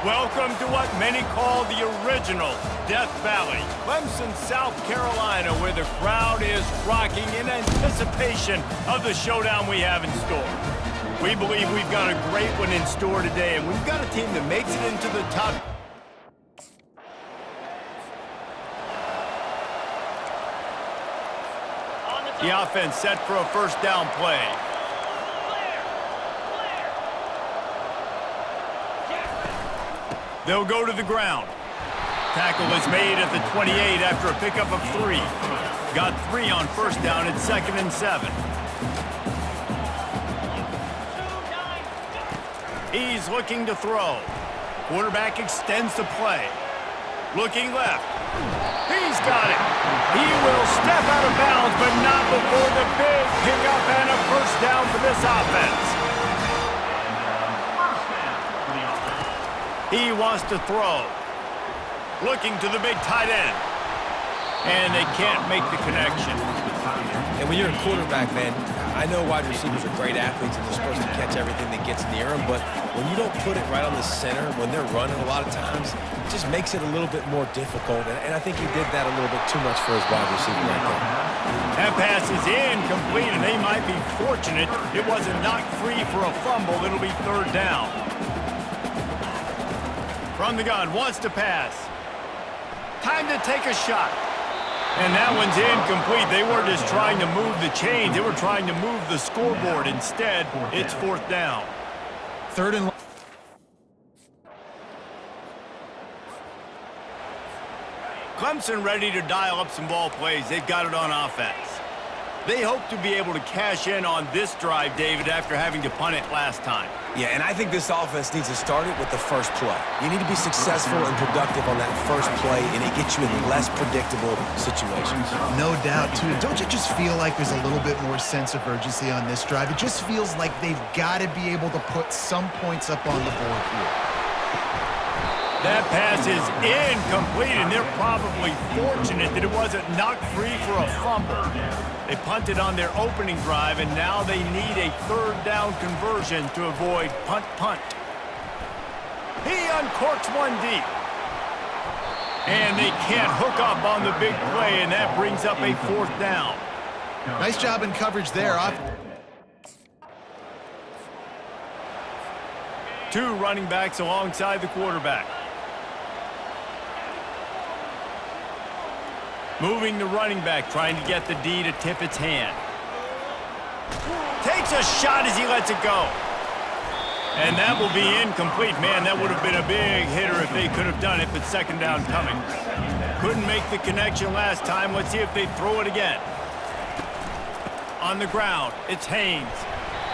Welcome to what many call the original Death Valley, Clemson, South Carolina, where the crowd is rocking in anticipation of the showdown we have in store. We believe we've got a great one in store today, and we've got a team that makes it into the top. The offense set for a first down play. They'll go to the ground. Tackle is made at the 28 after a pickup of 3. Got 3 on first down at 2nd and 7. He's looking to throw. Quarterback extends the play. Looking left. He's got it. He will step out of bounds, but not before the big pickup and a first down for this offense. He wants to throw. Looking to the big tight end. And they can't make the connection. And when you're a quarterback, man, I know wide receivers are great athletes and they're supposed to catch everything that gets near them, but when you don't put it right on the center, when they're running a lot of times, it just makes it a little bit more difficult. And I think he did that a little bit too much for his wide receiver right there. That pass is incomplete, and they might be fortunate it wasn't knocked free for a fumble. It'll be 3rd down. From the gun, wants to pass. Time to take a shot. And that one's incomplete. They weren't just trying to move the chains. They were trying to move the scoreboard. Instead, it's 4th down. 3rd and... Clemson ready to dial up some ball plays. They've got it on offense. They hope to be able to cash in on this drive, David, after having to punt it last time. Yeah, and I think this offense needs to start it with the first play. You need to be successful and productive on that first play, and it gets you in less predictable situations. No doubt, too. Don't you just feel like there's a little bit more sense of urgency on this drive? It just feels like they've got to be able to put some points up on the board here. That pass is incomplete, and they're probably fortunate that it wasn't knocked free for a fumble. They punted on their opening drive, and now they need a 3rd down conversion to avoid punt. He uncorks one deep. And they can't hook up on the big play, and that brings up a 4th down. Nice job in coverage there. 2 running backs alongside the quarterback. Moving the running back, trying to get the D to tip its hand. Takes a shot as he lets it go. And that will be incomplete. Man, that would have been a big hitter if they could have done it, but 2nd down coming. Couldn't make the connection last time. Let's see if they throw it again. On the ground, it's Haynes.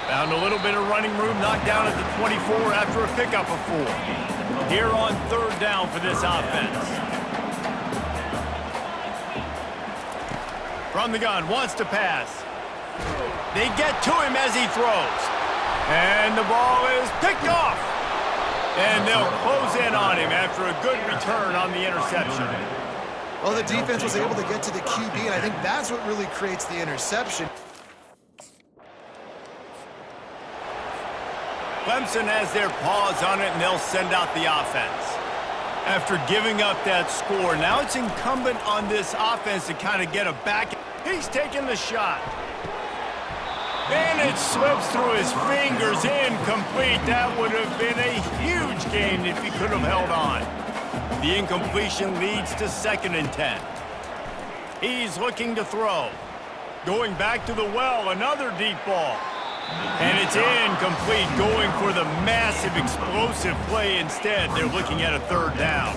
Found a little bit of running room, knocked down at the 24 after a pickup of 4. Here on 3rd down for this offense. From the gun, wants to pass. They get to him as he throws. And the ball is picked off. And they'll close in on him after a good return on the interception. Well, the defense was able to get to the QB, and I think that's what really creates the interception. Clemson has their paws on it, and they'll send out the offense. After giving up that score, now it's incumbent on this offense to kind of get a back. He's taking the shot. And it slips through his fingers, incomplete. That would have been a huge gain if he could have held on. The incompletion leads to 2nd and 10. He's looking to throw. Going back to the well, another deep ball. And it's incomplete, going for the massive explosive play instead. They're looking at a 3rd down.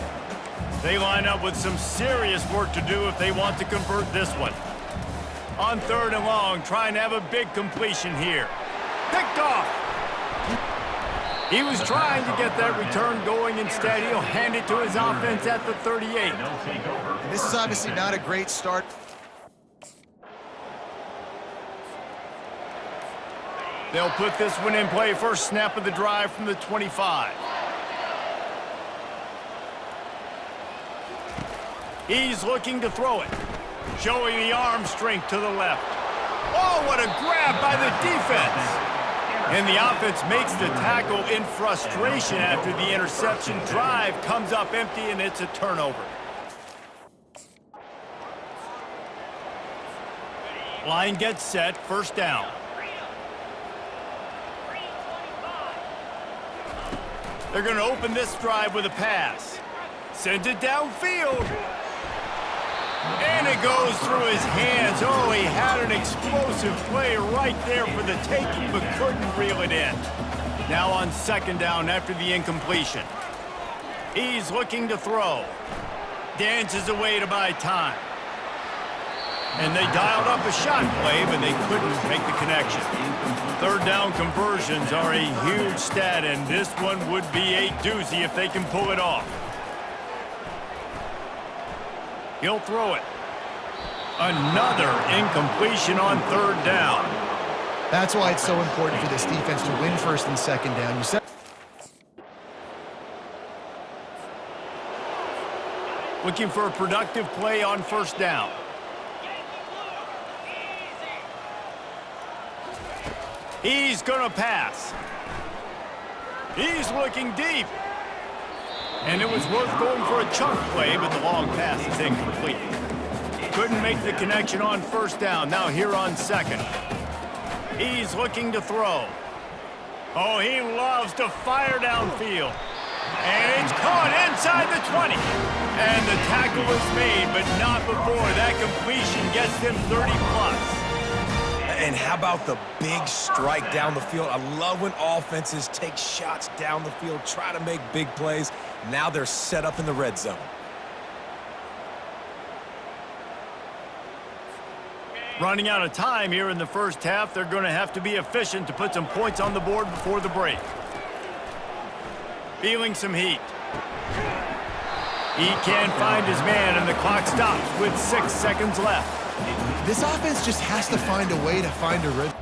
They line up with some serious work to do if they want to convert this one. On 3rd and long, trying to have a big completion here. Picked off. He was trying to get that return going. Instead, he'll hand it to his offense at the 38. This is obviously not a great start. They'll put this one in play. First snap of the drive from the 25. He's looking to throw it. Showing the arm strength to the left. Oh, what a grab by the defense. And the offense makes the tackle in frustration after the interception. Drive comes up empty, and it's a turnover. Line gets set, first down. They're going to open this drive with a pass. Sends it downfield. And it goes through his hands. Oh, he had an explosive play right there for the taking, but couldn't reel it in. Now on second down after the incompletion. He's looking to throw. Dances away to buy time. And they dialed up a shot play, but they couldn't make the connection. Third down conversions are a huge stat, and this one would be a doozy if they can pull it off. He'll throw it. Another incompletion on third down. That's why it's so important for this defense to win first and second down. You said looking for a productive play on first down. He's going to pass. He's looking deep. And it was worth going for a chunk play, but the long pass is incomplete. Couldn't make the connection on first down. Now here on second. He's looking to throw. Oh, he loves to fire downfield. And it's caught inside the 20. And the tackle is made, but not before. That completion gets them 30+. And how about the big strike down the field? I love when offenses take shots down the field, try to make big plays. Now they're set up in the red zone. Running out of time here in the first half. They're going to have to be efficient to put some points on the board before the break. Feeling some heat. He can't find his man, and the clock stops with 6 seconds left. this offense just has to find a way to find a rhythm.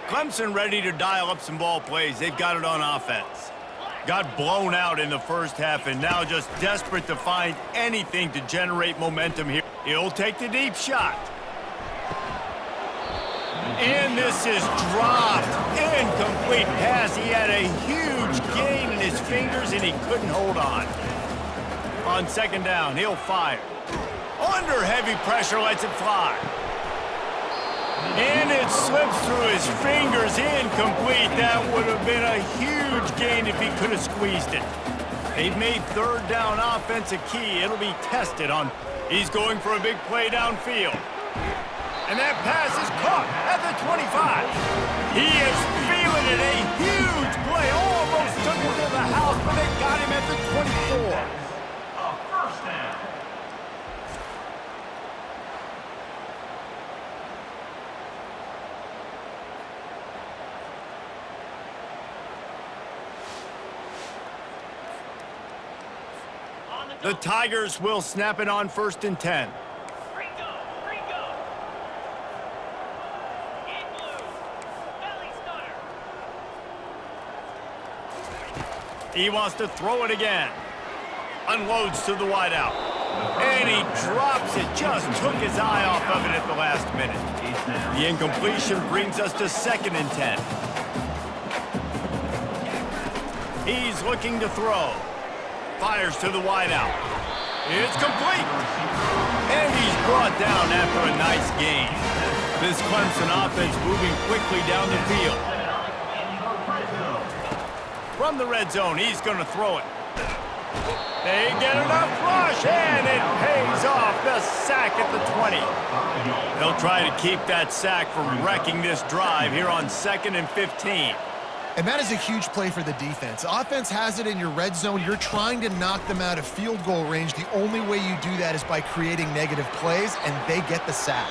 Clemson ready to dial up some ball plays. They've got it on offense. Got blown out in the first half and now just desperate to find anything to generate momentum here. He'll take the deep shot. And this is dropped. Incomplete pass. He had a huge gain in his fingers and he couldn't hold on. On second down, he'll fire. Under heavy pressure, lets it fly. And it slips through his fingers, incomplete. That would have been a huge gain if he could have squeezed it. They've made third down offense a key. It'll be tested on. He's going for a big play downfield. And that pass is caught at the 25. He is feeling it, a huge play. Almost took him to the house, but they got him at the 24. First down. The Tigers will snap it on 1st and 10. Ringo. In blue. Belly stutter. He wants to throw it again. Unloads to the wideout. And he drops it. Just took his eye off of it at the last minute. The incompletion brings us to 2nd and 10. He's looking to throw. Fires to the wideout. It's complete. And he's brought down after a nice gain. This Clemson offense moving quickly down the field. From the red zone, he's going to throw it. They get enough rush, and it pays off. The sack at the 20. They'll try to keep that sack from wrecking this drive here on 2nd and 15. And that is a huge play for the defense. Offense has it in your red zone. You're trying to knock them out of field goal range. The only way you do that is by creating negative plays, and they get the sack.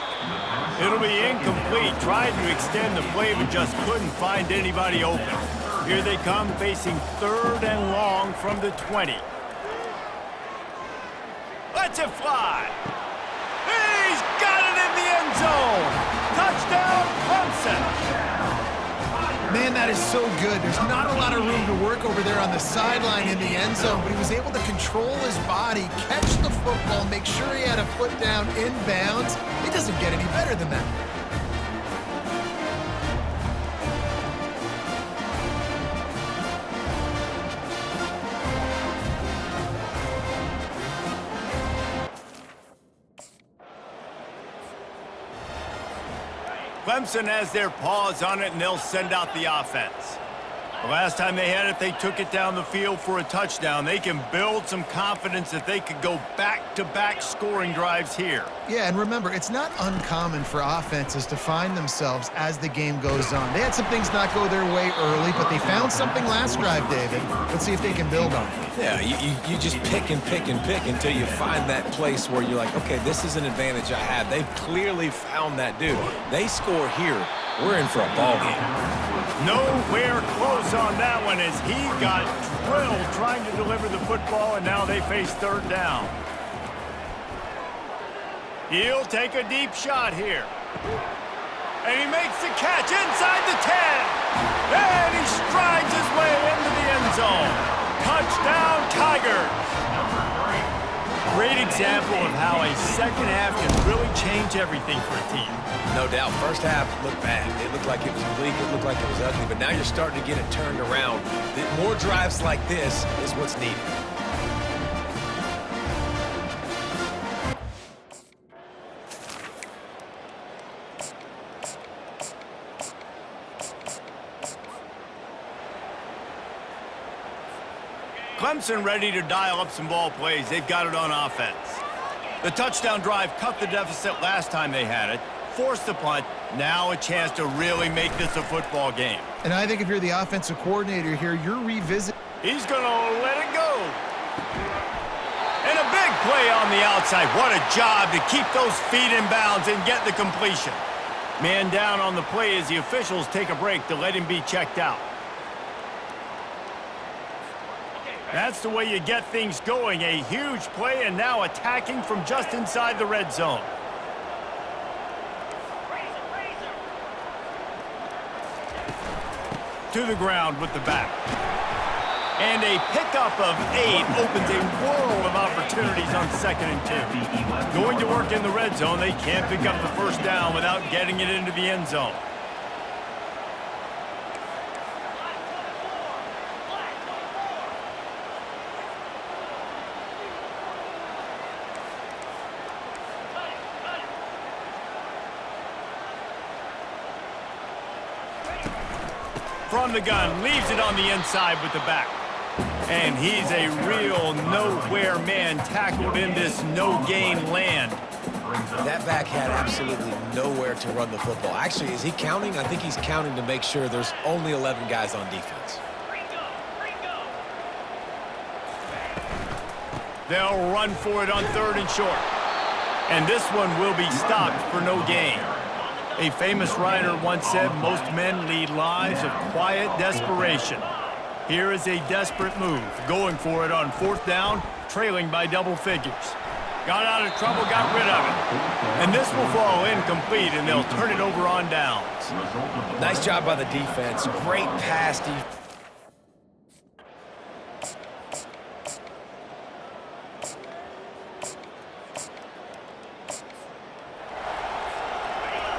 It'll be incomplete. Tried to extend the play, but just couldn't find anybody open. Here they come, facing 3rd and long from the 20. Lets it fly. He's got it in the end zone. Touchdown, Clemson. Man, that is so good. There's not a lot of room to work over there on the sideline in the end zone, but he was able to control his body, catch the football, make sure he had a foot down inbounds. It doesn't get any better than that. Clemson has their paws on it, and they'll send out the offense. The last time they had it, they took it down the field for a touchdown. They can build some confidence that they could go back-to-back scoring drives here. Yeah, and remember, it's not uncommon for offenses to find themselves as the game goes on. They had some things not go their way early, but they found something last drive, David. Let's see if they can build on it. Yeah, you just pick and pick and pick until you find that place where you're like, okay, this is an advantage I have. They've clearly found that dude. They score here, we're in for a ball game. Nowhere close on that one as he got drilled trying to deliver the football, and now they face third down. He'll take a deep shot here. And he makes the catch inside the 10. And he strides his way into the end zone. Touchdown, Tigers. Great example of how a second half can really change everything for a team. No doubt. First half looked bad. It looked like it was bleak. It looked like it was ugly. But now you're starting to get it turned around. More drives like this is what's needed. Clemson ready to dial up some ball plays. They've got it on offense. The touchdown drive cut the deficit last time they had it, forced the punt. Now a chance to really make this a football game. And I think if you're the offensive coordinator here, you're revisiting. He's going to let it go. And a big play on the outside. What a job to keep those feet in bounds and get the completion. Man down on the play as the officials take a break to let him be checked out. That's the way you get things going. A huge play, and now attacking from just inside the red zone. To the ground with the back. And a pickup of 8 opens a world of opportunities on 2nd and 2. Going to work in the red zone, they can't pick up the first down without getting it into the end zone. From the gun, leaves it on the inside with the back. And he's a real nowhere man tackled in this no-gain land. That back had absolutely nowhere to run the football. Actually, is he counting? I think he's counting to make sure there's only 11 guys on defense. They'll run for it on 3rd and short. And this one will be stopped for no gain. A famous writer once said, most men lead lives of quiet desperation. Here is a desperate move, going for it on 4th down, trailing by double figures. Got out of trouble, got rid of it. And this will fall incomplete, and they'll turn it over on downs. Nice job by the defense. Great pass defense.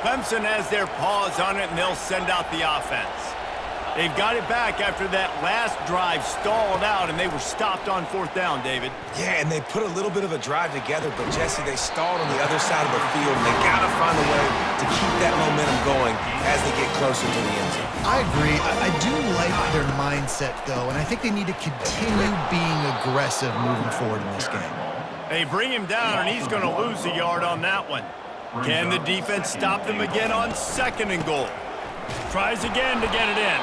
Clemson has their paws on it, and they'll send out the offense. They've got it back after that last drive stalled out, and they were stopped on 4th down, David. Yeah, and they put a little bit of a drive together, but, Jesse, they stalled on the other side of the field, and they got to find a way to keep that momentum going as they get closer to the end zone. I agree. I do like their mindset, though, and I think they need to continue being aggressive moving forward in this game. They bring him down, and he's going to lose a yard on that one. Can the defense stop them again on 2nd and goal? Tries again to get it in.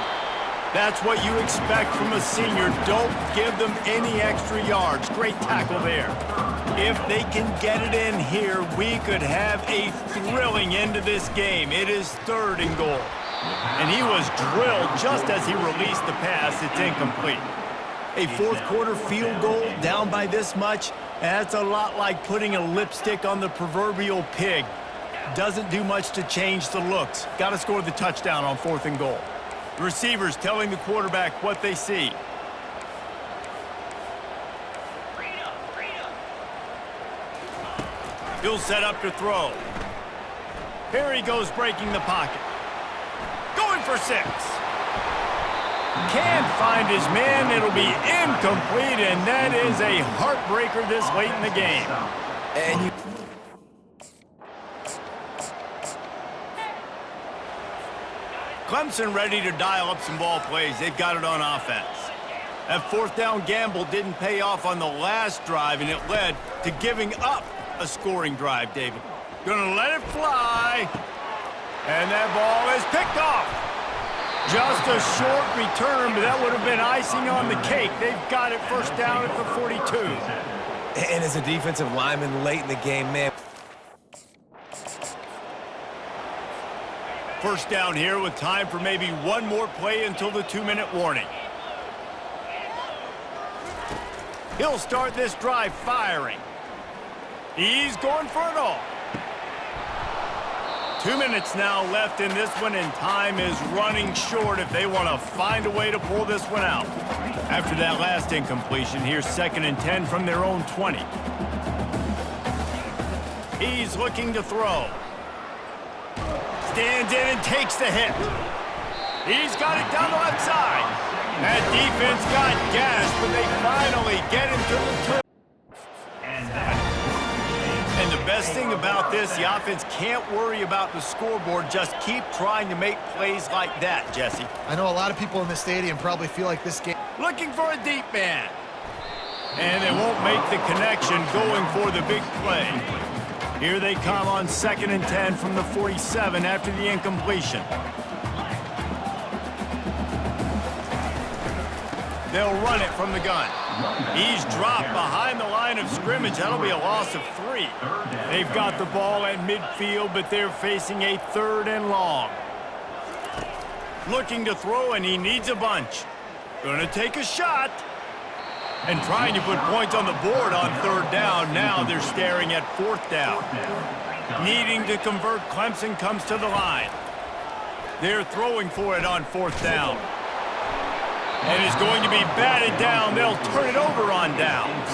That's what you expect from a senior. Don't give them any extra yards. Great tackle there. If they can get it in here, we could have a thrilling end to this game. It is 3rd and goal. And he was drilled just as he released the pass. It's incomplete. A 4th quarter field goal down by this much, that's a lot like putting a lipstick on the proverbial pig. Doesn't do much to change the looks. Got to score the touchdown on 4th and goal. The receivers telling the quarterback what they see. He'll set up to throw. Here he goes breaking the pocket. Going for 6. Can't find his man. It'll be incomplete, and that is a heartbreaker this late in the game. Clemson ready to dial up some ball plays. They've got it on offense. That fourth down gamble didn't pay off on the last drive, and it led to giving up a scoring drive, David. Gonna let it fly. And that ball is picked off. Just a short return, but that would have been icing on the cake. They've got it first down at the 42. And as a defensive lineman late in the game, man. First down here with time for maybe one more play until the 2-minute warning. He'll start this drive firing. He's going for it all. 2 minutes now left in this one, and time is running short if they want to find a way to pull this one out. After that last incompletion, here's 2nd and 10 from their own 20. He's looking to throw. Stands in and takes the hit. He's got it down the left side. That defense got gassed, but they finally get him to the turn. And the best thing about this, the offense can't worry about the scoreboard. Just keep trying to make plays like that, Jesse. I know a lot of people in the stadium probably feel like this game... Looking for a deep man. And they won't make the connection going for the big play. Here they come on 2nd and 10 from the 47 after the incompletion. They'll run it from the gun. He's dropped behind the line of scrimmage. That'll be a loss of 3. They've got the ball at midfield, but they're facing a 3rd and long. Looking to throw, and he needs a bunch. Gonna take a shot. And trying to put points on the board on 3rd down. Now they're staring at 4th down. Needing to convert, Clemson comes to the line. They're throwing for it on 4th down. And it's going to be batted down. They'll turn it over on downs.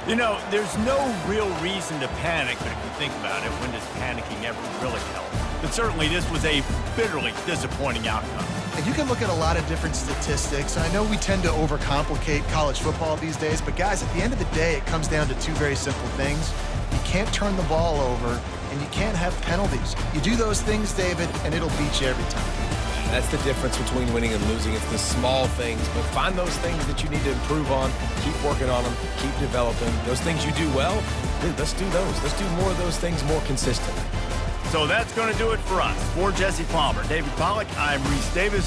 You know, there's no real reason to panic, but if you think about it, when does panicking ever really help? But certainly this was a bitterly disappointing outcome. And you can look at a lot of different statistics. I know we tend to overcomplicate college football these days, but guys, at the end of the day, it comes down to 2 very simple things. You can't turn the ball over, and you can't have penalties. You do those things, David, and it'll beat you every time. That's the difference between winning and losing. It's the small things, but find those things that you need to improve on, keep working on them, keep developing. Those things you do well, dude, let's do those. Let's do more of those things more consistently. So that's going to do it for us. For Jesse Palmer, David Pollack, I'm Reese Davis.